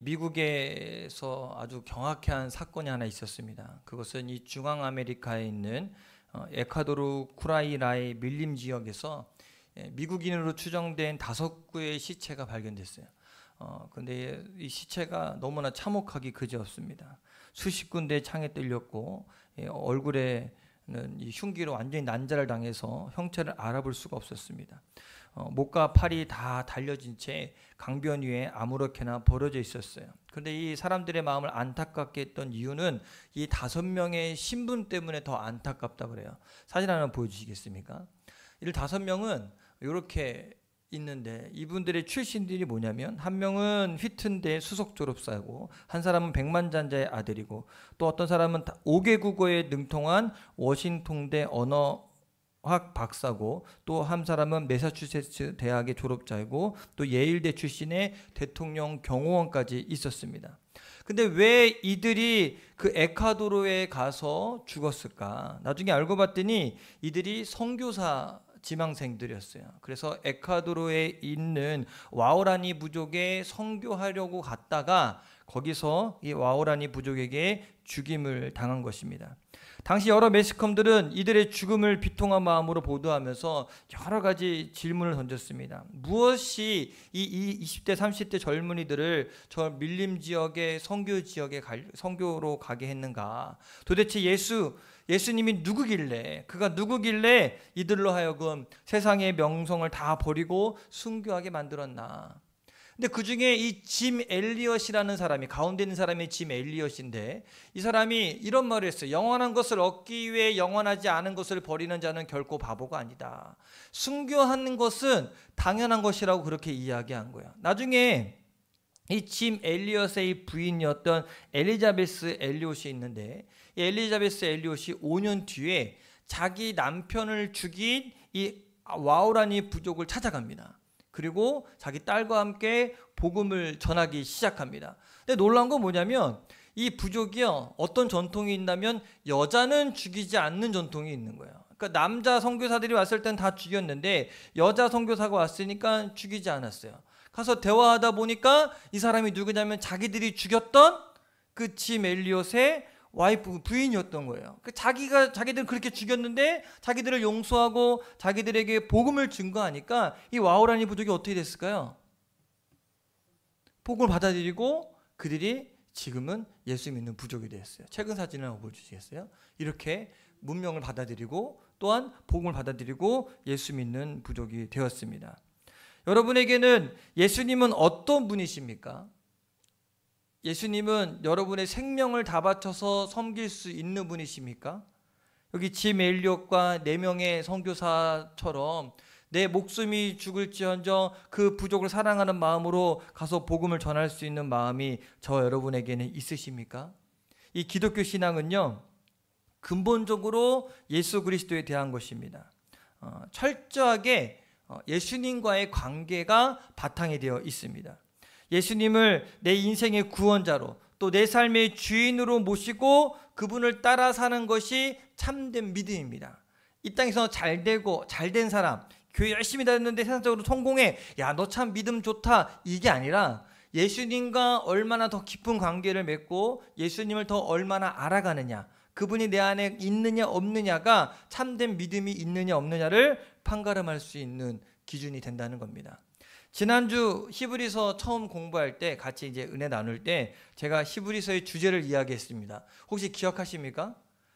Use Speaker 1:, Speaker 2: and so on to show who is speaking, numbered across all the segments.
Speaker 1: 미국에서 아주 경악한 사건이 하나 있었습니다. 그것은 이 중앙 아메리카에 있는 에콰도르 쿠라이라의 밀림 지역에서 미국인으로 추정된 5구의 시체가 발견됐어요. 근데 이 시체가 너무나 참혹하기 그지없습니다. 수십 군데 창에 뚫렸고 얼굴에는 이 흉기로 완전히 난자를 당해서 형체를 알아볼 수가 없었습니다. 목과 팔이 다 달려진 채 강변 위에 아무렇게나 벌어져 있었어요. 그런데 이 사람들의 마음을 안타깝게 했던 이유는 이 5명의 신분 때문에 더 안타깝다 그래요. 사진 하나 보여주시겠습니까? 이 5명은 이렇게 있는데 이분들의 출신들이 뭐냐면 한 명은 휘튼대 수석 졸업사고 한 사람은 백만장자의 아들이고 또 어떤 사람은 5개 국어에 능통한 워싱턴대 언어학 박사고 또 한 사람은 매사추세츠 대학의 졸업자이고 또 예일대 출신의 대통령 경호원까지 있었습니다. 근데 왜 이들이 그 에콰도르에 가서 죽었을까? 나중에 알고 봤더니 이들이 선교사 지망생들이었어요. 그래서 에콰도르에 있는 와오라니 부족에 선교하려고 갔다가 거기서 이 와오라니 부족에게 죽임을 당한 것입니다. 당시 여러 매스컴들은 이들의 죽음을 비통한 마음으로 보도하면서 여러 가지 질문을 던졌습니다. 무엇이 이 20대 30대 젊은이들을 저 밀림 지역의 선교로 가게 했는가? 도대체 예수님이 누구길래, 그가 누구길래 이들로 하여금 세상의 명성을 다 버리고 순교하게 만들었나? 근데 그 중에 이 짐 엘리엇이라는 사람이, 가운데 있는 사람이 짐 엘리엇인데, 이 사람이 이런 말을 했어요. 영원한 것을 얻기 위해 영원하지 않은 것을 버리는 자는 결코 바보가 아니다. 순교하는 것은 당연한 것이라고 그렇게 이야기한 거예요. 나중에 이 짐 엘리엇의 부인이었던 엘리자베스 엘리엇이 있는데, 이 엘리자베스 엘리엇이 5년 뒤에 자기 남편을 죽인 이 와오라니 부족을 찾아갑니다. 그리고 자기 딸과 함께 복음을 전하기 시작합니다. 근데 놀라운 건 뭐냐면 이 부족이요, 어떤 전통이 있냐면 여자는 죽이지 않는 전통이 있는 거예요. 그러니까 남자 선교사들이 왔을 땐 다 죽였는데 여자 선교사가 왔으니까 죽이지 않았어요. 가서 대화하다 보니까 이 사람이 누구냐면 자기들이 죽였던 그 짐 엘리엇의 와이프, 부인이었던 거예요. 자기들은 그렇게 죽였는데 자기들을 용서하고 자기들에게 복음을 증거하니까 이 와오라니 부족이 어떻게 됐을까요? 복음을 받아들이고 그들이 지금은 예수 믿는 부족이 되었어요. 최근 사진을 한번 보여주시겠어요? 이렇게 문명을 받아들이고 또한 복음을 받아들이고 예수 믿는 부족이 되었습니다. 여러분에게는 예수님은 어떤 분이십니까? 예수님은 여러분의 생명을 다 바쳐서 섬길 수 있는 분이십니까? 여기 짐 엘리엇과 4명의 선교사처럼 내 목숨이 죽을지언정 그 부족을 사랑하는 마음으로 가서 복음을 전할 수 있는 마음이 저 여러분에게는 있으십니까? 이 기독교 신앙은요, 근본적으로 예수 그리스도에 대한 것입니다. 철저하게 예수님과의 관계가 바탕이 되어 있습니다. 예수님을 내 인생의 구원자로 또 내 삶의 주인으로 모시고 그분을 따라 사는 것이 참된 믿음입니다. 이 땅에서 잘되고 잘된 사람, 교회 열심히 다녔는데 세상적으로 성공해, 야 너 참 믿음 좋다, 이게 아니라 예수님과 얼마나 더 깊은 관계를 맺고 예수님을 더 얼마나 알아가느냐, 그분이 내 안에 있느냐 없느냐가 참된 믿음이 있느냐 없느냐를 판가름할 수 있는 기준이 된다는 겁니다. 지난주 히브리서 처음 공부할 때 같이 이제 은혜 나눌 때 제가 히브리서의 주제를 이야기했습니다. 혹시 기억하십니까?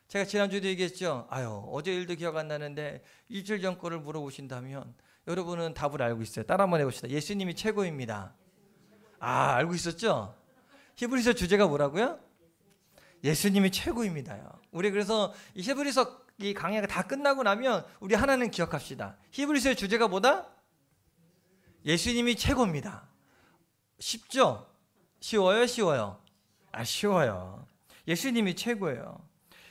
Speaker 1: 제가 지난주에도 얘기했죠. 어제 일도 기억 안 나는데 일주일 전 거를 물어보신다면 여러분은 답을 알고 있어요. 따라 한번 해봅시다. 예수님이 최고입니다. 알고 있었죠? 히브리서 주제가 뭐라고요? 예수님이 최고입니다요. 우리 그래서 이 히브리서 이 강의가 다 끝나고 나면 우리 하나는 기억합시다. 히브리서의 주제가 뭐다? 예수님이 최고입니다. 쉽죠? 쉬워요? 쉬워요? 쉬워요. 예수님이 최고예요.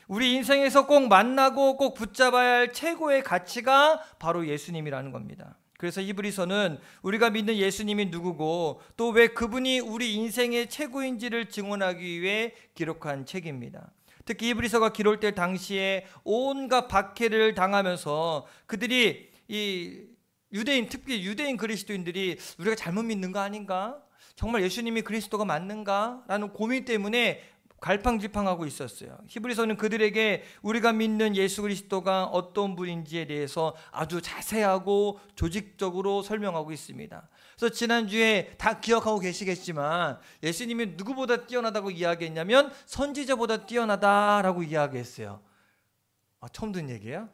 Speaker 1: 우리 인생에서 꼭 만나고 꼭 붙잡아야 할 최고의 가치가 바로 예수님이라는 겁니다. 그래서 히브리서는 우리가 믿는 예수님이 누구고 또 왜 그분이 우리 인생의 최고인지를 증언하기 위해 기록한 책입니다. 특히 히브리서가 기록될 당시에 온갖 박해를 당하면서 그들이 이 유대인, 특히 유대인 그리스도인들이 우리가 잘못 믿는 거 아닌가? 정말 예수님이 그리스도가 맞는가라는 고민 때문에 갈팡질팡하고 있었어요. 히브리서는 그들에게 우리가 믿는 예수 그리스도가 어떤 분인지에 대해서 아주 자세하고 조직적으로 설명하고 있습니다. 그래서 지난주에 다 기억하고 계시겠지만 예수님이 누구보다 뛰어나다고 이야기했냐면 선지자보다 뛰어나다라고 이야기했어요. 처음 듣는 얘기예요?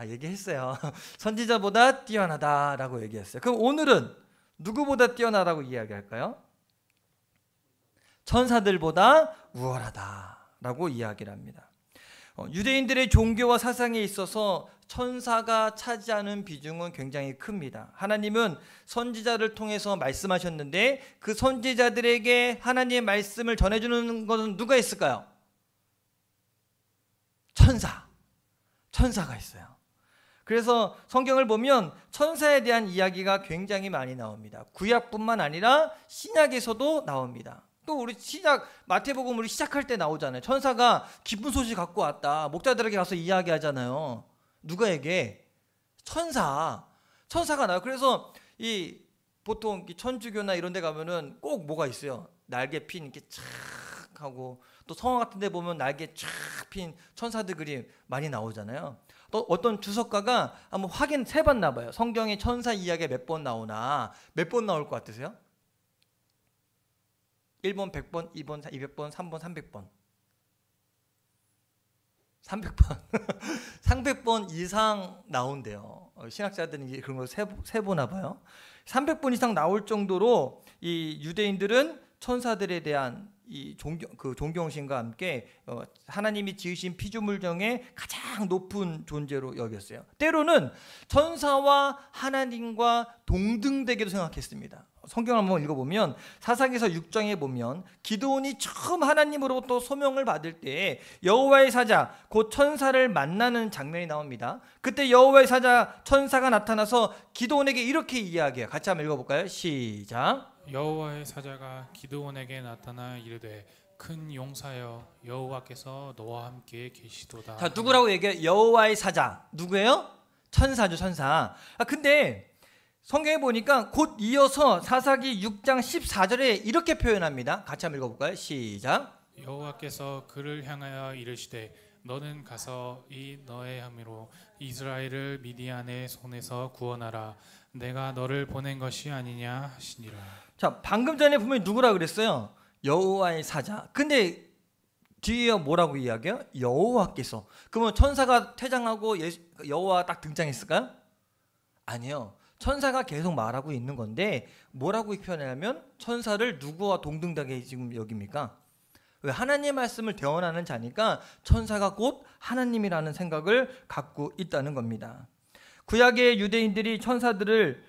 Speaker 1: 얘기했어요. 선지자보다 뛰어나다라고 얘기했어요. 그럼 오늘은 누구보다 뛰어나다고 이야기할까요? 천사들보다 우월하다라고 이야기를 합니다. 유대인들의 종교와 사상에 있어서 천사가 차지하는 비중은 굉장히 큽니다. 하나님은 선지자를 통해서 말씀하셨는데 그 선지자들에게 하나님의 말씀을 전해주는 것은 누가 있을까요? 천사가 있어요. 그래서 성경을 보면 천사에 대한 이야기가 굉장히 많이 나옵니다. 구약뿐만 아니라 신약에서도 나옵니다. 또 우리 마태복음 우리 시작할 때 나오잖아요. 천사가 기쁜 소식 갖고 왔다. 목자들에게 가서 이야기하잖아요. 누가에게? 천사가 나와요. 그래서 보통 천주교나 이런 데 가면은 꼭 뭐가 있어요. 날개 핀 이렇게 착 하고 또 성화 같은 데 보면 날개 쫙 핀 천사들 그림 많이 나오잖아요. 또 어떤 주석가가 한번 세봤나 봐요. 성경에 천사 이야기가 몇 번 나오나. 몇 번 나올 것 같으세요? 1번 100번, 2번 200번, 3번 300번. 300번 이상 나온대요. 신학자들은 그런 걸 세보나 봐요. 300번 이상 나올 정도로 이 유대인들은 천사들에 대한 이 존경심과 함께 하나님이 지으신 피조물 중에 가장 높은 존재로 여겼어요. 때로는 천사와 하나님과 동등되게도 생각했습니다. 성경을 한번 읽어보면 사사기서 6장에 보면 기드온이 처음 하나님으로부터 소명을 받을 때 여호와의 사자 곧 천사를 만나는 장면이 나옵니다. 그때 여호와의 사자 천사가 나타나서 기드온에게 이렇게 이야기해요. 같이 한번 읽어볼까요? 시작.
Speaker 2: 여호와의 사자가 기드온에게 나타나 이르되 큰 용사여 여호와께서 너와 함께 계시도다.
Speaker 1: 자, 누구라고 얘기해요? 여호와의 사자. 누구예요? 천사죠, 천사. 근데 성경에 보니까 곧 이어서 사사기 6장 14절에 이렇게 표현합니다. 같이 한번 읽어볼까요? 시작.
Speaker 2: 여호와께서 그를 향하여 이르시되 너는 가서 이 너의 함으로 이스라엘을 미디안의 손에서 구원하라. 내가 너를 보낸 것이 아니냐 하시니라.
Speaker 1: 자, 방금 전에 보면 누구라 그랬어요? 여호와의 사자. 근데 뒤에 뭐라고 이야기해요? 여호와께서. 그러면 천사가 퇴장하고 여호와가 딱 등장했을까요? 아니요. 천사가 계속 말하고 있는 건데 뭐라고 표현하냐면 천사를 누구와 동등하게 지금 여깁니까? 왜? 하나님의 말씀을 대언하는 자니까 천사가 곧 하나님이라는 생각을 갖고 있다는 겁니다. 구약의 유대인들이 천사들을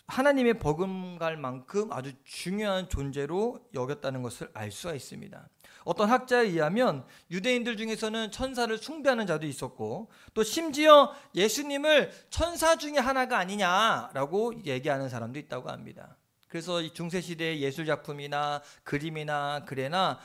Speaker 1: 하나님의 버금갈 만큼 아주 중요한 존재로 여겼다는 것을 알 수가 있습니다. 어떤 학자에 의하면 유대인들 중에서는 천사를 숭배하는 자도 있었고 또 심지어 예수님을 천사 중에 하나가 아니냐라고 얘기하는 사람도 있다고 합니다. 그래서 이 중세시대의 예술작품이나 그림이나 글에나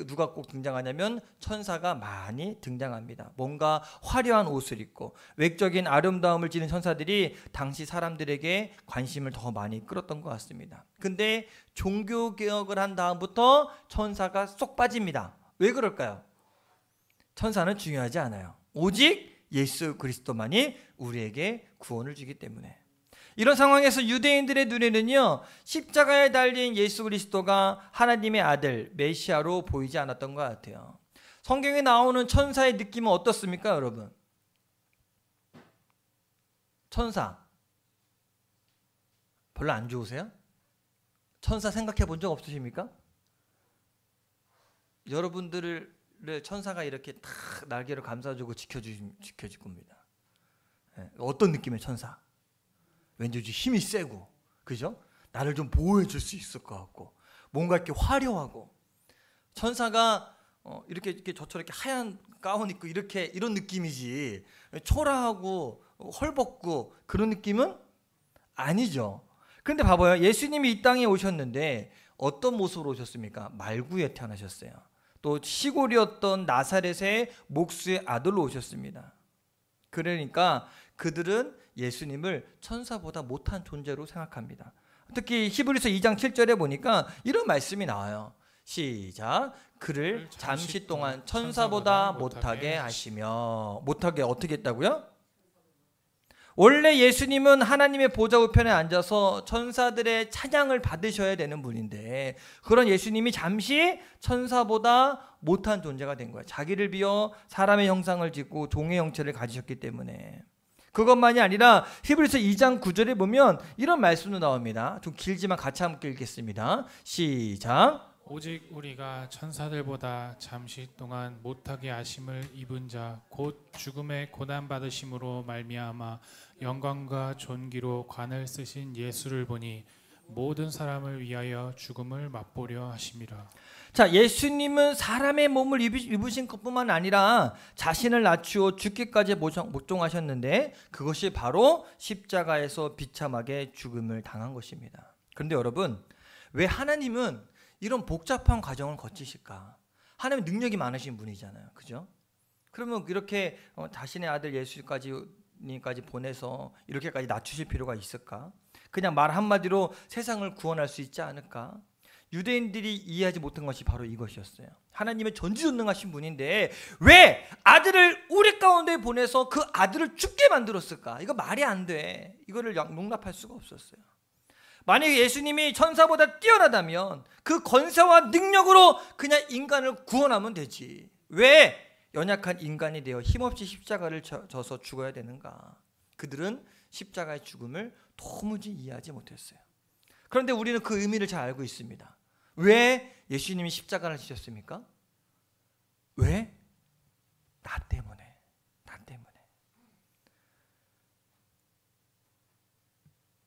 Speaker 1: 누가 꼭 등장하냐면 천사가 많이 등장합니다. 뭔가 화려한 옷을 입고 외적인 아름다움을 지닌 천사들이 당시 사람들에게 관심을 더 많이 끌었던 것 같습니다. 근데 종교개혁을 한 다음부터 천사가 쏙 빠집니다. 왜 그럴까요? 천사는 중요하지 않아요. 오직 예수 그리스도만이 우리에게 구원을 주기 때문에. 이런 상황에서 유대인들의 눈에는요 십자가에 달린 예수 그리스도가 하나님의 아들 메시아로 보이지 않았던 것 같아요. 성경에 나오는 천사의 느낌은 어떻습니까, 여러분? 천사 별로 안 좋으세요? 천사 생각해 본 적 없으십니까? 여러분들을 천사가 이렇게 탁 날개로 감싸주고 지켜줄 겁니다. 어떤 느낌의 천사? 왠지 힘이 세고, 그죠? 나를 좀 보호해 줄 수 있을 것 같고, 뭔가 이렇게 화려하고, 천사가 이렇게 저처럼 이렇게 하얀 가운 입고 이런 느낌이지, 초라하고 헐벗고 그런 느낌은 아니죠. 그런데 봐봐요. 예수님이 이 땅에 오셨는데 어떤 모습으로 오셨습니까? 말구에 태어나셨어요. 또 시골이었던 나사렛의 목수의 아들로 오셨습니다. 그러니까 그들은 예수님을 천사보다 못한 존재로 생각합니다. 특히 히브리서 2장 7절에 보니까 이런 말씀이 나와요. 시작. 그를 잠시 동안 천사보다 못하게 하시며. 못하게 어떻게 했다고요? 원래 예수님은 하나님의 보좌 우편에 앉아서 천사들의 찬양을 받으셔야 되는 분인데 그런 예수님이 잠시 천사보다 못한 존재가 된 거예요. 자기를 비워 사람의 형상을 짓고 종의 형체를 가지셨기 때문에. 그것만이 아니라 히브리서 2장 9절에 보면 이런 말씀도 나옵니다. 좀 길지만 같이 함께 읽겠습니다. 시작.
Speaker 2: 오직 우리가 천사들보다 잠시 동안 못하게 하심을 입은 자 곧 죽음의 고난 받으심으로 말미암아 영광과 존귀로 관을 쓰신 예수를 보니 모든 사람을 위하여 죽음을 맛보려 하심이라.
Speaker 1: 자, 예수님은 사람의 몸을 입으신 것뿐만 아니라 자신을 낮추어 죽기까지 복종하셨는데 그것이 바로 십자가에서 비참하게 죽음을 당한 것입니다. 그런데 여러분, 왜 하나님은 이런 복잡한 과정을 거치실까? 하나님은 능력이 많으신 분이잖아요. 그죠? 그러면 이렇게 자신의 아들 예수까지 보내서 이렇게까지 낮추실 필요가 있을까? 그냥 말 한마디로 세상을 구원할 수 있지 않을까? 유대인들이 이해하지 못한 것이 바로 이것이었어요. 하나님은 전지전능하신 분인데 왜 아들을 우리 가운데 보내서 그 아들을 죽게 만들었을까? 이거 말이 안 돼. 이거를 용납할 수가 없었어요. 만약에 예수님이 천사보다 뛰어나다면 그 권세와 능력으로 그냥 인간을 구원하면 되지. 왜 연약한 인간이 되어 힘없이 십자가를 져서 죽어야 되는가? 그들은 십자가의 죽음을 도무지 이해하지 못했어요. 그런데 우리는 그 의미를 잘 알고 있습니다. 왜 예수님이 십자가를 지셨습니까? 왜? 나 때문에.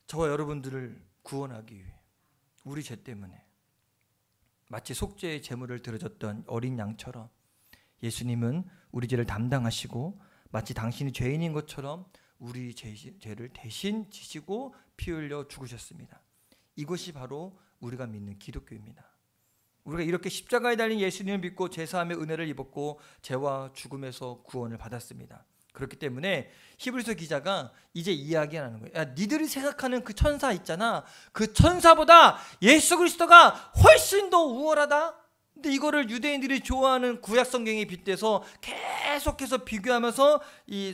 Speaker 1: 저와 여러분들을 구원하기 위해 우리 죄 때문에 마치 속죄의 제물을 드려졌던 어린 양처럼 예수님은 우리 죄를 담당하시고 마치 당신이 죄인인 것처럼 우리 죄를 대신 지시고 피 흘려 죽으셨습니다. 이것이 바로 우리가 믿는 기독교입니다. 우리가 이렇게 십자가에 달린 예수님을 믿고 죄사함의 은혜를 입었고 죄와 죽음에서 구원을 받았습니다. 그렇기 때문에 히브리서 기자가 이제 이야기하는 거예요. 야, 니들이 생각하는 그 천사 있잖아. 그 천사보다 예수 그리스도가 훨씬 더 우월하다. 근데 이거를 유대인들이 좋아하는 구약 성경에 빗대서 계속해서 비교하면서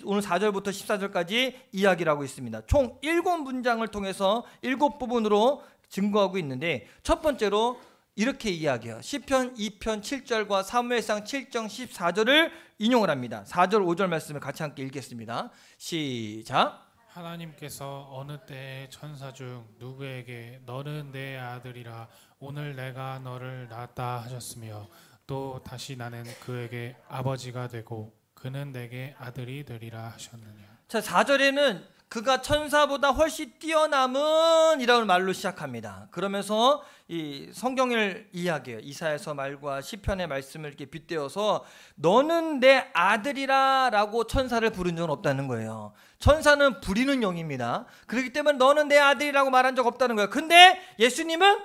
Speaker 1: 오늘 4절부터 14절까지 이야기를 하고 있습니다. 총 7문장을 통해서 7부분으로 증거하고 있는데 첫 번째로 이렇게 이야기해요. 시편 2편 7절과 사무엘상 7장 14절을 인용을 합니다. 4절 5절 말씀을 같이 함께 읽겠습니다. 시작.
Speaker 2: 하나님께서 어느 때에 천사 중 누구에게 너는 내 아들이라 오늘 내가 너를 낳았다 하셨으며 또 다시 나는 그에게 아버지가 되고 그는 내게 아들이 되리라 하셨느냐.
Speaker 1: 자, 4절에는 그가 천사보다 훨씬 뛰어남은 이라는 말로 시작합니다. 그러면서 이 성경을 이야기해요. 이사야서 말과 시편의 말씀을 이렇게 빗대어서 너는 내 아들이라 라고 천사를 부른 적은 없다는 거예요. 천사는 부리는 영입니다. 그렇기 때문에 너는 내 아들이라고 말한 적 없다는 거예요. 근데 예수님은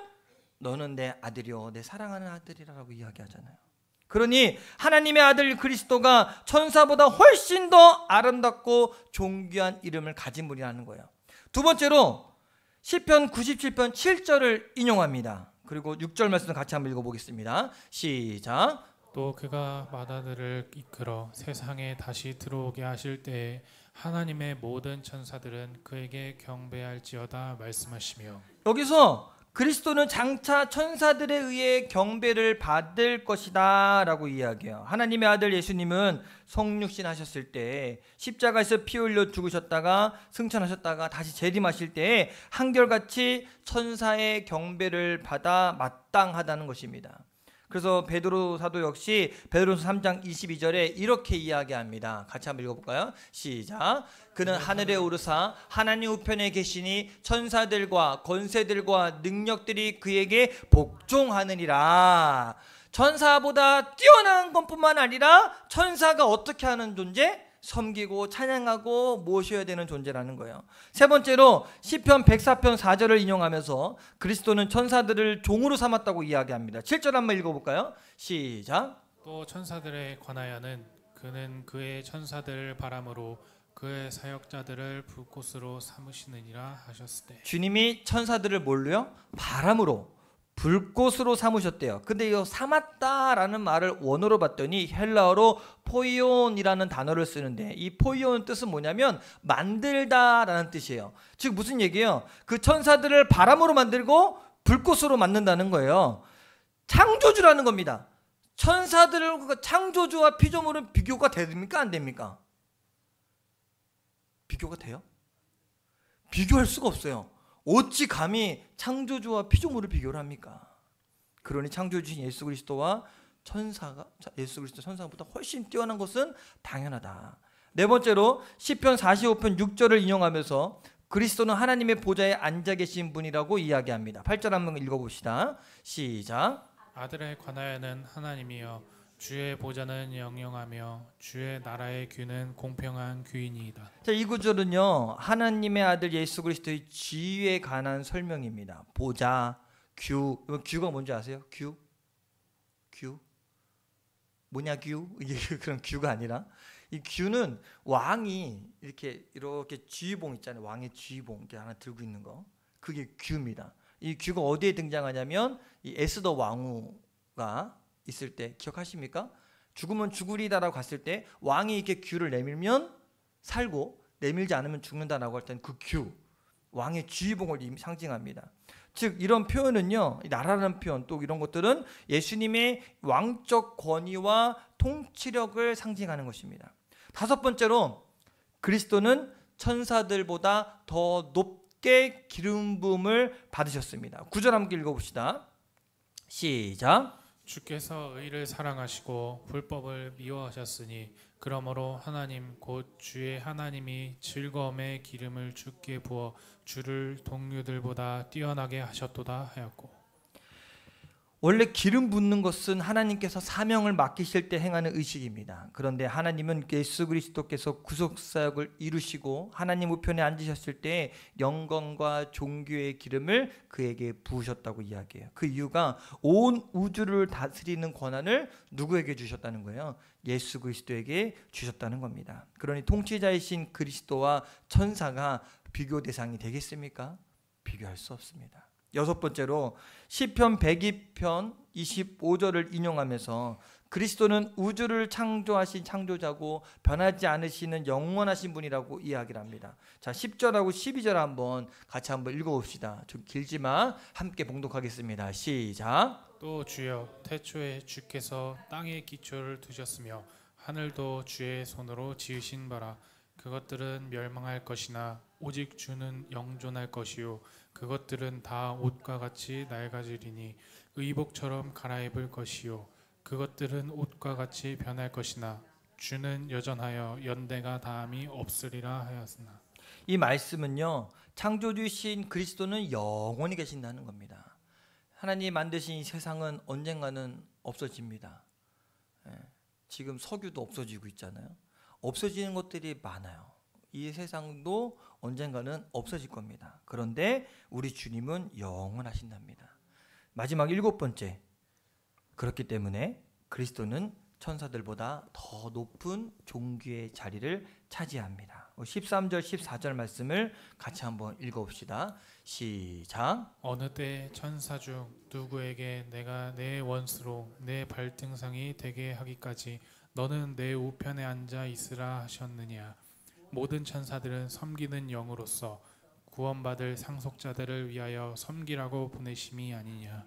Speaker 1: 너는 내 아들이요 내 사랑하는 아들이라고 이야기하잖아요. 그러니 하나님의 아들 그리스도가 천사보다 훨씬 더 아름답고 존귀한 이름을 가진 분이라는 거예요. 두 번째로 시편 97편 7절을 인용합니다. 그리고 6절 말씀을 같이 한번 읽어보겠습니다. 시작.
Speaker 2: 또 그가 마다들을 이끌어 세상에 다시 들어오게 하실 때에 하나님의 모든 천사들은 그에게 경배할지어다 말씀하시며
Speaker 1: 여기서 그리스도는 장차 천사들에 의해 경배를 받을 것이다 라고 이야기해요. 하나님의 아들 예수님은 성육신 하셨을 때 십자가에서 피 흘려 죽으셨다가 승천하셨다가 다시 재림하실 때 한결같이 천사의 경배를 받아 마땅하다는 것입니다. 그래서 베드로 사도 역시 베드로서 3장 22절에 이렇게 이야기합니다. 같이 한번 읽어볼까요? 시작. 그는 하늘에 오르사 하나님 우편에 계시니 천사들과 권세들과 능력들이 그에게 복종하느니라. 천사보다 뛰어난 것뿐만 아니라 천사가 어떻게 하는 존재? 섬기고 찬양하고 모셔야 되는 존재라는 거예요. 세 번째로 시편 104편 4절을 인용하면서 그리스도는 천사들을 종으로 삼았다고 이야기합니다. 7절 한번 읽어볼까요? 시작.
Speaker 2: 또 천사들에 관하여는 그는 그의 천사들을 바람으로 그의 사역자들을 불꽃으로 삼으시느니라 하셨을 때
Speaker 1: 주님이 천사들을 뭘로요? 바람으로 불꽃으로 삼으셨대요. 근데 이 삼았다라는 말을 원어로 봤더니 헬라어로 포이온이라는 단어를 쓰는데 이 포이온 뜻은 뭐냐면 만들다라는 뜻이에요. 즉 무슨 얘기예요? 그 천사들을 바람으로 만들고 불꽃으로 만든다는 거예요. 창조주라는 겁니다. 천사들을 창조주와 피조물은 비교가 됩니까? 안 됩니까? 비교가 돼요? 비교할 수가 없어요. 어찌 감히 창조주와 피조물을 비교를 합니까? 그러니 창조주신 예수 그리스도와 예수 그리스도 천사보다 훨씬 뛰어난 것은 당연하다. 네 번째로 시편 45편 6절을 인용하면서 그리스도는 하나님의 보좌에 앉아 계신 분이라고 이야기합니다. 8절 한번 읽어봅시다. 시작.
Speaker 2: 아들에 관하여는 하나님이여 주의 보좌는 영영하며 주의 나라의 규는 공평한 규이니이다.
Speaker 1: 자, 이 구절은요 하나님의 아들 예수 그리스도의 지위에 관한 설명입니다. 보좌, 규. 규가 뭔지 아세요? 규? 뭐냐 규? 이게 그런 규가 아니라 이 규는 왕이 이렇게 지휘봉 있잖아요. 왕의 지휘봉 이렇게 하나 들고 있는 거. 그게 규입니다. 이 규가 어디에 등장하냐면 이 에스더 왕후가 있을 때 기억하십니까? 죽으면 죽으리다라고 갔을 때 왕이 이렇게 규를 내밀면 살고 내밀지 않으면 죽는다라고 할 때는 그 규, 왕의 지휘봉을 상징합니다. 즉 이런 표현은요, 나라라는 표현 또 이런 것들은 예수님의 왕적 권위와 통치력을 상징하는 것입니다. 다섯 번째로 그리스도는 천사들보다 더 높게 기름 부음을 받으셨습니다. 9절 함께 읽어봅시다. 시작.
Speaker 2: 주께서 의를 사랑하시고 불법을 미워하셨으니 그러므로 하나님 곧 주의 하나님이 즐거움의 기름을 주께 부어 주를 동료들보다 뛰어나게 하셨도다 하였고.
Speaker 1: 원래 기름 붓는 것은 하나님께서 사명을 맡기실 때 행하는 의식입니다. 그런데 하나님은 예수 그리스도께서 구속사역을 이루시고 하나님 우편에 앉으셨을 때 영광과 존귀의 기름을 그에게 부으셨다고 이야기해요. 그 이유가 온 우주를 다스리는 권한을 누구에게 주셨다는 거예요? 예수 그리스도에게 주셨다는 겁니다. 그러니 통치자이신 그리스도와 천사가 비교 대상이 되겠습니까? 비교할 수 없습니다. 여섯 번째로 시편 102편 25절을 인용하면서 그리스도는 우주를 창조하신 창조자고 변하지 않으시는 영원하신 분이라고 이야기를 합니다. 자, 10절하고 12절 한번 같이 한번 읽어봅시다. 좀 길지만 함께 봉독하겠습니다. 시작.
Speaker 2: 또 주여 태초에 주께서 땅의 기초를 두셨으며 하늘도 주의 손으로 지으신 바라. 그것들은 멸망할 것이나 오직 주는 영존할 것이요 그것들은 다 옷과 같이 낡아지리니 의복처럼 갈아입을 것이요 그것들은 옷과 같이 변할 것이나 주는 여전하여 연대가 다함이 없으리라 하였으나.
Speaker 1: 이 말씀은요 창조주이신 그리스도는 영원히 계신다는 겁니다. 하나님이 만드신 이 세상은 언젠가는 없어집니다. 지금 석유도 없어지고 있잖아요. 없어지는 것들이 많아요. 이 세상도 언젠가는 없어질 겁니다. 그런데 우리 주님은 영원하신답니다. 마지막 일곱 번째, 그렇기 때문에 그리스도는 천사들보다 더 높은 존귀의 자리를 차지합니다. 13절 14절 말씀을 같이 한번 읽어봅시다. 시작.
Speaker 2: 어느 때 천사 중 누구에게 내가 내 원수로 내 발등상이 되게 하기까지 너는 내 우편에 앉아 있으라 하셨느냐. 모든 천사들은 섬기는 영으로서 구원받을 상속자들을 위하여 섬기라고 보내심이 아니냐.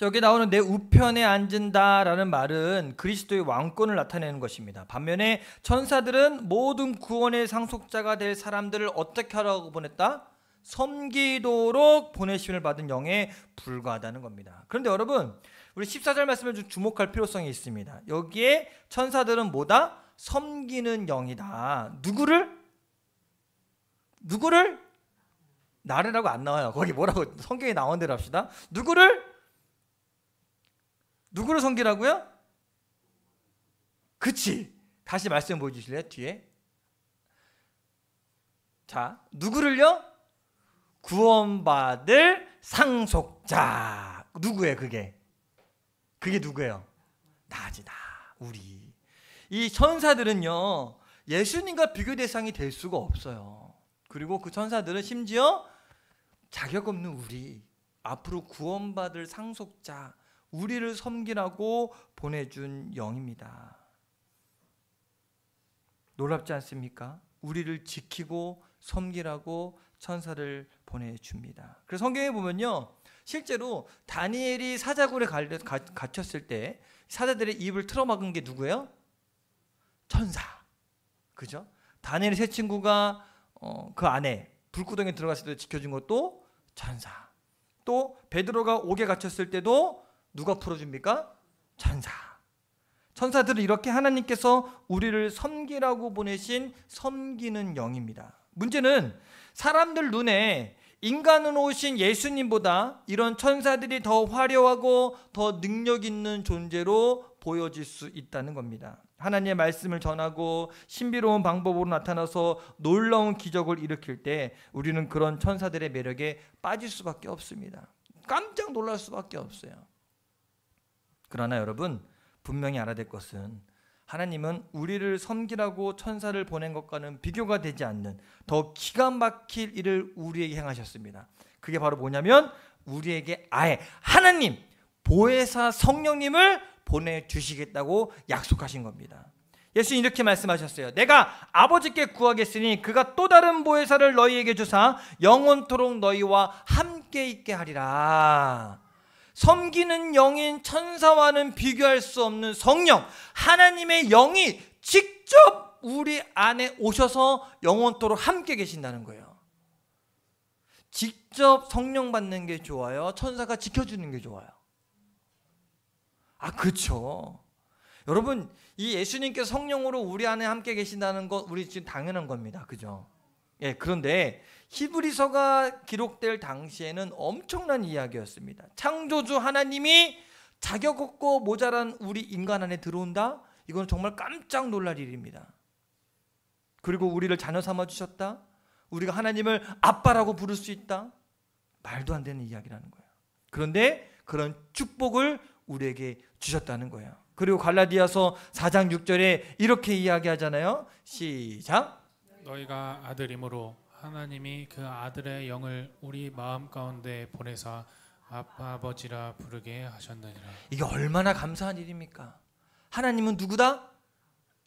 Speaker 1: 여기 나오는 내 우편에 앉은다라는 말은 그리스도의 왕권을 나타내는 것입니다. 반면에 천사들은 모든 구원의 상속자가 될 사람들을 어떻게 하라고 보냈다? 섬기도록 보내심을 받은 영에 불과하다는 겁니다. 그런데 여러분, 우리 14절 말씀을 좀 주목할 필요성이 있습니다. 여기에 천사들은 뭐다? 섬기는 영이다. 누구를? 나르라고 안 나와요. 거기 뭐라고 성경에 나온 대로 합시다. 누구를 섬기라고요? 그치. 다시 말씀 보여주실래요? 뒤에. 자, 누구를요? 구원받을 상속자. 누구예요 그게? 그게 누구예요? 나지, 나. 우리. 이 천사들은요 예수님과 비교 대상이 될 수가 없어요. 그리고 그 천사들은 심지어 자격 없는 우리, 앞으로 구원받을 상속자, 우리를 섬기라고 보내준 영입니다. 놀랍지 않습니까? 우리를 지키고 섬기라고 천사를 보내줍니다. 그래서 성경에 보면요, 실제로 다니엘이 사자굴에 갇혔을 때 사자들의 입을 틀어막은 게 누구예요? 천사. 그죠? 다니엘의 세 친구가 그 안에 불구덩이에 들어갔을 때 지켜준 것도 천사. 또 베드로가 옥에 갇혔을 때도 누가 풀어줍니까? 천사. 천사들은 이렇게 하나님께서 우리를 섬기라고 보내신 섬기는 영입니다. 문제는 사람들 눈에 인간으로 오신 예수님보다 이런 천사들이 더 화려하고 더 능력 있는 존재로 보여질 수 있다는 겁니다. 하나님의 말씀을 전하고 신비로운 방법으로 나타나서 놀라운 기적을 일으킬 때 우리는 그런 천사들의 매력에 빠질 수밖에 없습니다. 깜짝 놀랄 수밖에 없어요. 그러나 여러분, 분명히 알아야 될 것은 하나님은 우리를 섬기라고 천사를 보낸 것과는 비교가 되지 않는 더 기가 막힐 일을 우리에게 행하셨습니다. 그게 바로 뭐냐면 우리에게 아예 하나님, 보혜사 성령님을 보내주시겠다고 약속하신 겁니다. 예수님 이렇게 말씀하셨어요. 내가 아버지께 구하겠으니 그가 또 다른 보혜사를 너희에게 주사 영원토록 너희와 함께 있게 하리라. 섬기는 영인 천사와는 비교할 수 없는 성령, 하나님의 영이 직접 우리 안에 오셔서 영원토록 함께 계신다는 거예요. 직접 성령 받는 게 좋아요? 천사가 지켜주는 게 좋아요? 그렇죠. 여러분, 이 예수님께서 성령으로 우리 안에 함께 계신다는 것 우리 지금 당연한 겁니다. 그죠? 예, 그런데 히브리서가 기록될 당시에는 엄청난 이야기였습니다. 창조주 하나님이 자격 없고 모자란 우리 인간 안에 들어온다? 이건 정말 깜짝 놀랄 일입니다. 그리고 우리를 자녀 삼아 주셨다? 우리가 하나님을 아빠라고 부를 수 있다? 말도 안 되는 이야기라는 거예요. 그런데 그런 축복을 우리에게 주셨다는 거예요. 그리고 갈라디아서 4장 6절에 이렇게 이야기하잖아요. 시작.
Speaker 2: 너희가 아들이므로 하나님이 그 아들의 영을 우리 마음 가운데 보내사 아빠 아버지라 부르게 하셨느니라.
Speaker 1: 이게 얼마나 감사한 일입니까? 하나님은 누구다?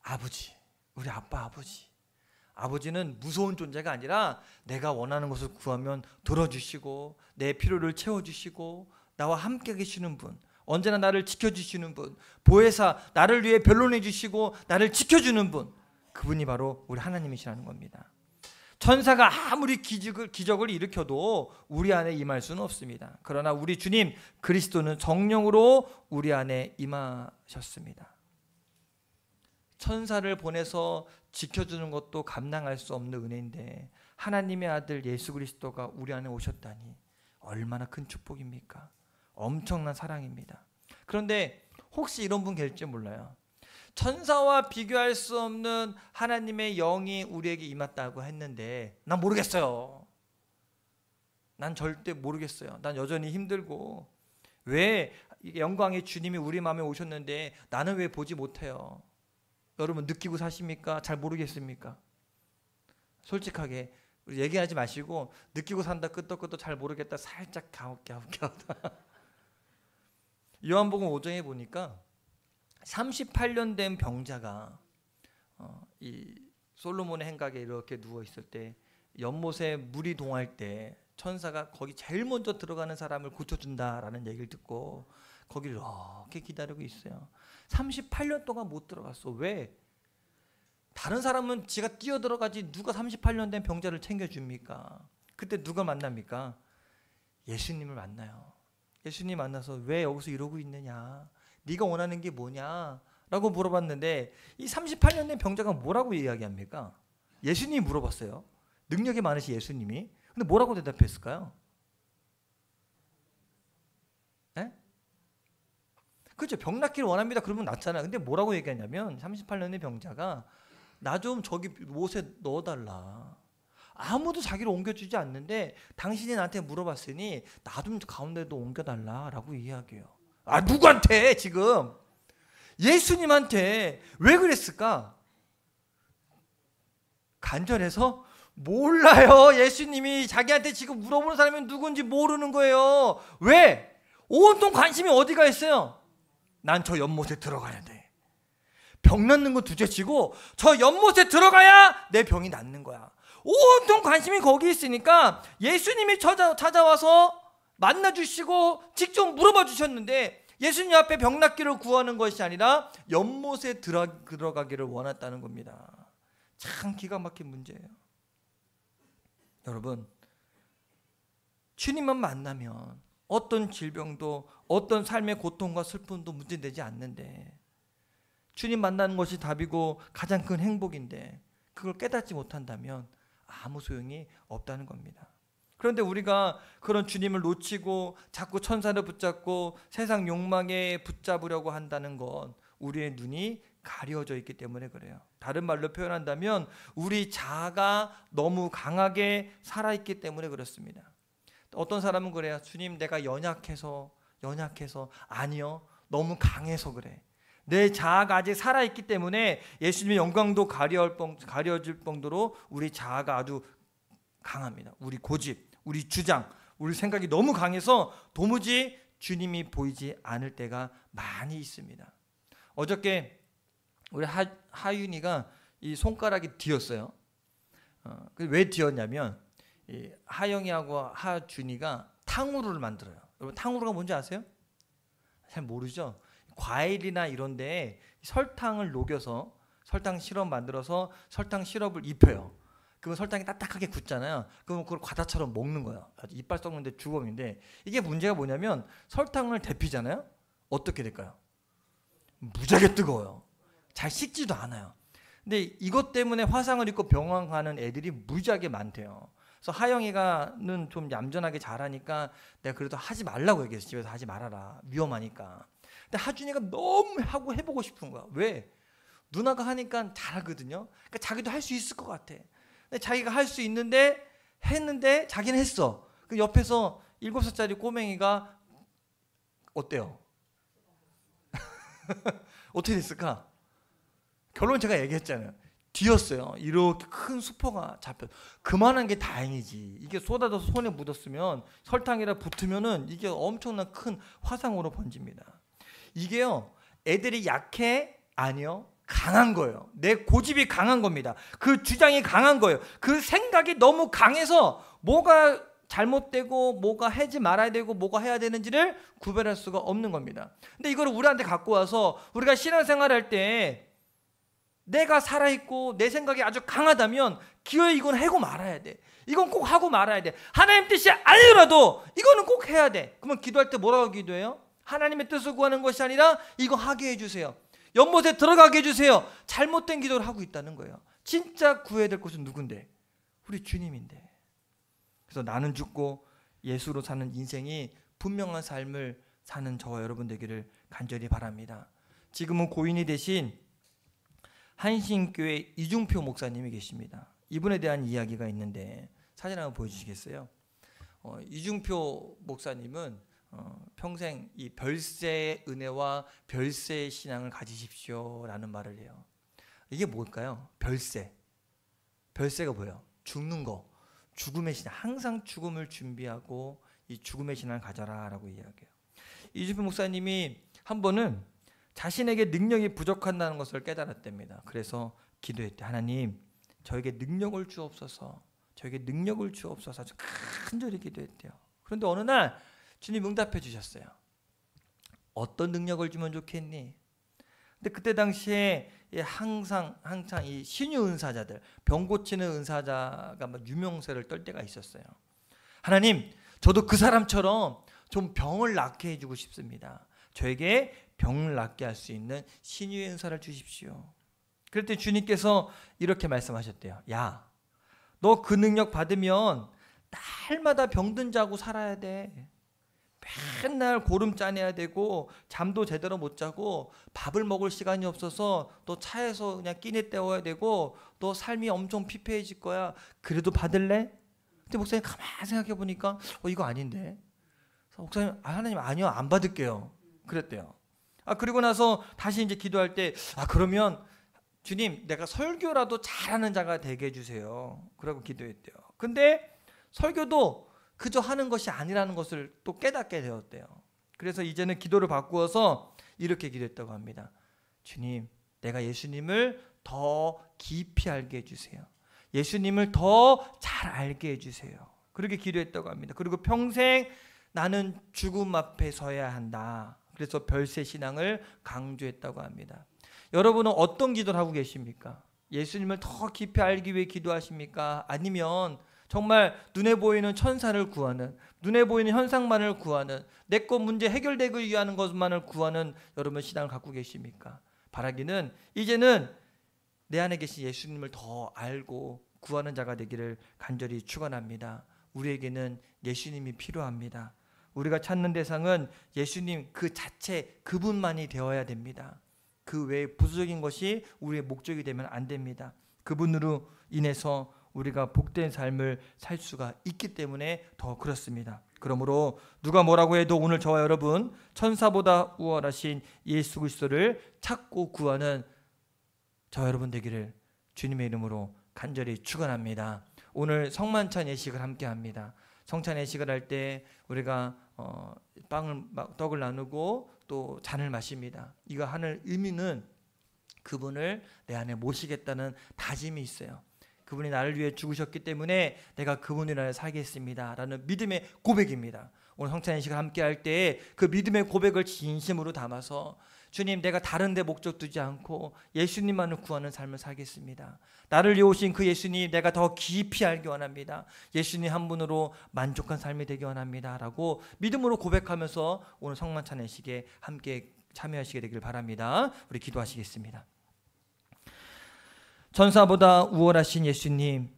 Speaker 1: 아버지. 우리 아빠 아버지. 아버지는 무서운 존재가 아니라 내가 원하는 것을 구하면 들어주시고 내 필요를 채워주시고 나와 함께 계시는 분, 언제나 나를 지켜주시는 분, 보혜사, 나를 위해 변론해 주시고 나를 지켜주는 분, 그분이 바로 우리 하나님이시라는 겁니다. 천사가 아무리 기적을 일으켜도 우리 안에 임할 수는 없습니다. 그러나 우리 주님 그리스도는 성령으로 우리 안에 임하셨습니다. 천사를 보내서 지켜주는 것도 감당할 수 없는 은혜인데 하나님의 아들 예수 그리스도가 우리 안에 오셨다니 얼마나 큰 축복입니까? 엄청난 사랑입니다. 그런데 혹시 이런 분 계실지 몰라요. 천사와 비교할 수 없는 하나님의 영이 우리에게 임했다고 했는데 난 모르겠어요. 난 절대 모르겠어요. 난 여전히 힘들고 왜 영광의 주님이 우리 마음에 오셨는데 나는 왜 보지 못해요? 여러분 느끼고 사십니까? 잘 모르겠습니까? 솔직하게 얘기하지 마시고 느끼고 산다 끄떡끄떡 잘 모르겠다 살짝 갸웃갸웃 요한복음 5장에 보니까 38년 된 병자가 이 솔로몬의 행각에 이렇게 누워 있을 때 연못에 물이 동할 때 천사가 거기 제일 먼저 들어가는 사람을 고쳐준다라는 얘기를 듣고 거기를 이렇게 기다리고 있어요. 38년 동안 못 들어갔어. 왜? 다른 사람은 지가 뛰어들어가지 누가 38년 된 병자를 챙겨줍니까? 그때 누가 만납니까? 예수님을 만나요. 예수님 만나서 왜 여기서 이러고 있느냐? 네가 원하는 게 뭐냐? 라고 물어봤는데 이 38년 된 병자가 뭐라고 이야기합니까? 예수님이 물어봤어요. 능력이 많으신 예수님이. 근데 뭐라고 대답했을까요? 에? 그렇죠. 병 낫기를 원합니다. 그러면 낫잖아요. 근데 뭐라고 얘기하냐면 38년 된 병자가 나 좀 저기 못에 넣어달라. 아무도 자기를 옮겨주지 않는데 당신이 나한테 물어봤으니 나 좀 가운데도 옮겨달라라고 이야기해요. 누구한테 지금? 예수님한테. 왜 그랬을까? 간절해서 몰라요. 예수님이 자기한테 지금 물어보는 사람이 누군지 모르는 거예요. 왜? 온통 관심이 어디가 있어요? 난 저 연못에 들어가야 돼. 병 낫는 건 둘째치고 저 연못에 들어가야 내 병이 낫는 거야. 온통 관심이 거기 있으니까 예수님이 찾아와서 만나주시고 직접 물어봐 주셨는데 예수님 앞에 병 낫기를 구하는 것이 아니라 연못에 들어가기를 원했다는 겁니다. 참 기가 막힌 문제예요. 여러분, 주님만 만나면 어떤 질병도 어떤 삶의 고통과 슬픔도 문제되지 않는데, 주님 만나는 것이 답이고 가장 큰 행복인데 그걸 깨닫지 못한다면 아무 소용이 없다는 겁니다. 그런데 우리가 그런 주님을 놓치고 자꾸 천사를 붙잡고 세상 욕망에 붙잡으려고 한다는 건 우리의 눈이 가려져 있기 때문에 그래요. 다른 말로 표현한다면 우리 자아가 너무 강하게 살아있기 때문에 그렇습니다. 어떤 사람은 그래요. 주님, 내가 연약해서. 아니요, 너무 강해서 그래. 내 자아가 아직 살아있기 때문에 예수님의 영광도 가려질 정도로 우리 자아가 아주 강합니다. 우리 고집, 우리 주장, 우리 생각이 너무 강해서 도무지 주님이 보이지 않을 때가 많이 있습니다. 어저께 우리 하윤이가 이 손가락이 뒤었어요. 왜 뒤었냐면 이 하영이하고 하준이가 탕후루를 만들어요. 여러분, 탕후루가 뭔지 아세요? 잘 모르죠? 과일이나 이런 데에 설탕을 녹여서 설탕 시럽 만들어서 설탕 시럽을 입혀요. 그러면 설탕이 딱딱하게 굳잖아요. 그럼 그걸 과자처럼 먹는 거예요. 아주 이빨 썩는데 주범인데, 이게 문제가 뭐냐면 설탕을 데피잖아요. 어떻게 될까요? 무지하게 뜨거워요. 잘 식지도 않아요. 근데 이것 때문에 화상을 입고 병원 가는 애들이 무지하게 많대요. 그래서 하영이가는 좀 얌전하게 잘하니까 내가 그래도 하지 말라고 얘기했어. 집에서 하지 말아라. 위험하니까. 근데 하준이가 너무 하고 해보고 싶은 거야. 왜? 누나가 하니까 잘하거든요. 그러니까 자기도 할 수 있을 것 같아. 근데 자기가 할 수 있는데 했는데 자기는 했어. 그 옆에서 7살짜리 꼬맹이가 어때요? 어떻게 됐을까? 결론 제가 얘기했잖아요. 뒤였어요. 이렇게 큰 수포가 잡혀. 그만한 게 다행이지. 이게 쏟아져서 손에 묻었으면 설탕이라 붙으면은 이게 엄청난 큰 화상으로 번집니다. 이게요, 애들이 약해? 아니요, 강한 거예요. 내 고집이 강한 겁니다. 그 주장이 강한 거예요. 그 생각이 너무 강해서 뭐가 잘못되고 뭐가 하지 말아야 되고 뭐가 해야 되는지를 구별할 수가 없는 겁니다. 근데 이걸 우리한테 갖고 와서 우리가 신앙생활할 때 내가 살아있고 내 생각이 아주 강하다면 기어이 이건 하고 말아야 돼. 이건 꼭 하고 말아야 돼. 하나님 뜻이 아니더라도 이거는 꼭 해야 돼. 그러면 기도할 때 뭐라고 기도해요? 하나님의 뜻을 구하는 것이 아니라 이거 하게 해주세요. 연못에 들어가게 해주세요. 잘못된 기도를 하고 있다는 거예요. 진짜 구해야 될 것은 누군데? 우리 주님인데. 그래서 나는 죽고 예수로 사는 인생이 분명한 삶을 사는 저와 여러분 되기를 간절히 바랍니다. 지금은 고인이 되신 한신교회 이중표 목사님이 계십니다. 이분에 대한 이야기가 있는데 사진 한번 보여주시겠어요? 이중표 목사님은 평생 이 별세의 은혜와 별세의 신앙을 가지십시오라는 말을 해요. 이게 뭘까요? 별세. 별세가 뭐예요? 죽는 거. 죽음의 신앙. 항상 죽음을 준비하고 이 죽음의 신앙을 가져라라고 이야기해요. 이중표 목사님이 한 번은 자신에게 능력이 부족하다는 것을 깨달았답니다. 그래서 기도했대. 하나님, 저에게 능력을 주옵소서. 저에게 능력을 주옵소서. 아주 간절히 기도했대요. 그런데 어느 날 주님 응답해 주셨어요. 어떤 능력을 주면 좋겠니? 근데 그때 당시에 항상 이 신유 은사자들, 병 고치는 은사자가 막 유명세를 떨 때가 있었어요. 하나님, 저도 그 사람처럼 좀 병을 낫게 해주고 싶습니다. 저에게 병을 낫게 할 수 있는 신유의 은사를 주십시오. 그럴 때 주님께서 이렇게 말씀하셨대요. 야, 너 그 능력 받으면 날마다 병든 자고 살아야 돼. 맨날 고름 짜내야 되고 잠도 제대로 못 자고 밥을 먹을 시간이 없어서 또 차에서 그냥 끼니 때워야 되고 또 삶이 엄청 피폐해질 거야. 그래도 받을래? 근데 목사님 가만히 생각해 보니까 이거 아닌데. 그래서 목사님, 하나님 아니요, 안 받을게요. 그랬대요. 그리고 나서 다시 이제 기도할 때 그러면 주님, 내가 설교라도 잘하는 자가 되게 해주세요. 그러고 기도했대요. 근데 설교도 그저 하는 것이 아니라는 것을 또 깨닫게 되었대요. 그래서 이제는 기도를 바꾸어서 이렇게 기도했다고 합니다. 주님, 내가 예수님을 더 깊이 알게 해주세요. 예수님을 더 잘 알게 해주세요. 그렇게 기도했다고 합니다. 그리고 평생 나는 죽음 앞에 서야 한다. 그래서 별세 신앙을 강조했다고 합니다. 여러분은 어떤 기도를 하고 계십니까? 예수님을 더 깊이 알기 위해 기도하십니까? 아니면 정말 눈에 보이는 천사를 구하는, 눈에 보이는 현상만을 구하는, 내 것 문제 해결되기 위한 것만을 구하는 여러분 신앙을 갖고 계십니까? 바라기는 이제는 내 안에 계신 예수님을 더 알고 구하는 자가 되기를 간절히 축원합니다. 우리에게는 예수님이 필요합니다. 우리가 찾는 대상은 예수님 그 자체, 그분만이 되어야 됩니다. 그 외에 부수적인 것이 우리의 목적이 되면 안 됩니다. 그분으로 인해서 우리가 복된 삶을 살 수가 있기 때문에 더 그렇습니다. 그러므로 누가 뭐라고 해도 오늘 저와 여러분 천사보다 우월하신 예수 그리스도를 찾고 구하는 저와 여러분 되기를 주님의 이름으로 간절히 축원합니다. 오늘 성만찬 예식을 함께 합니다. 성찬 예식을 할 때 우리가 떡을 나누고 또 잔을 마십니다. 이거 하는 의미는 그분을 내 안에 모시겠다는 다짐이 있어요. 그분이 나를 위해 죽으셨기 때문에 내가 그분을 위해 살겠습니다 라는 믿음의 고백입니다. 오늘 성찬 예식을 함께 할 때 그 믿음의 고백을 진심으로 담아서 주님, 내가 다른 데 목적 두지 않고 예수님만을 구하는 삶을 살겠습니다. 나를 위해 오신 그 예수님 내가 더 깊이 알기 원합니다. 예수님 한 분으로 만족한 삶이 되기 원합니다 라고 믿음으로 고백하면서 오늘 성만찬 예식에 함께 참여하시게 되길 바랍니다. 우리 기도하시겠습니다. 천사보다 우월하신 예수님,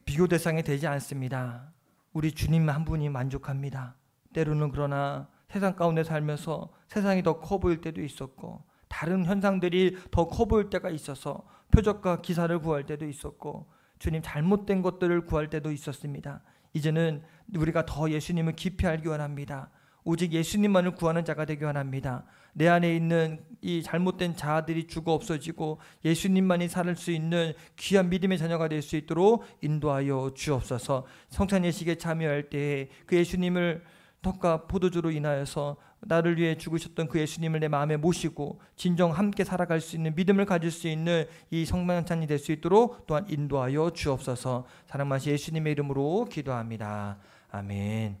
Speaker 1: 비교 대상이 되지 않습니다. 우리 주님 한 분이 만족합니다. 때로는 그러나 세상 가운데 살면서 세상이 더 커 보일 때도 있었고 다른 현상들이 더 커 보일 때가 있어서 표적과 기사를 구할 때도 있었고 주님 잘못된 것들을 구할 때도 있었습니다. 이제는 우리가 더 예수님을 깊이 알기 원합니다. 오직 예수님만을 구하는 자가 되기 원합니다. 내 안에 있는 이 잘못된 자아들이 죽어 없어지고 예수님만이 살 수 있는 귀한 믿음의 자녀가 될 수 있도록 인도하여 주옵소서. 성찬 예식에 참여할 때 그 예수님을 떡과 포도주로 인하여서 나를 위해 죽으셨던 그 예수님을 내 마음에 모시고 진정 함께 살아갈 수 있는 믿음을 가질 수 있는 이 성만찬이 될 수 있도록 또한 인도하여 주옵소서. 사랑하신 예수님의 이름으로 기도합니다. 아멘.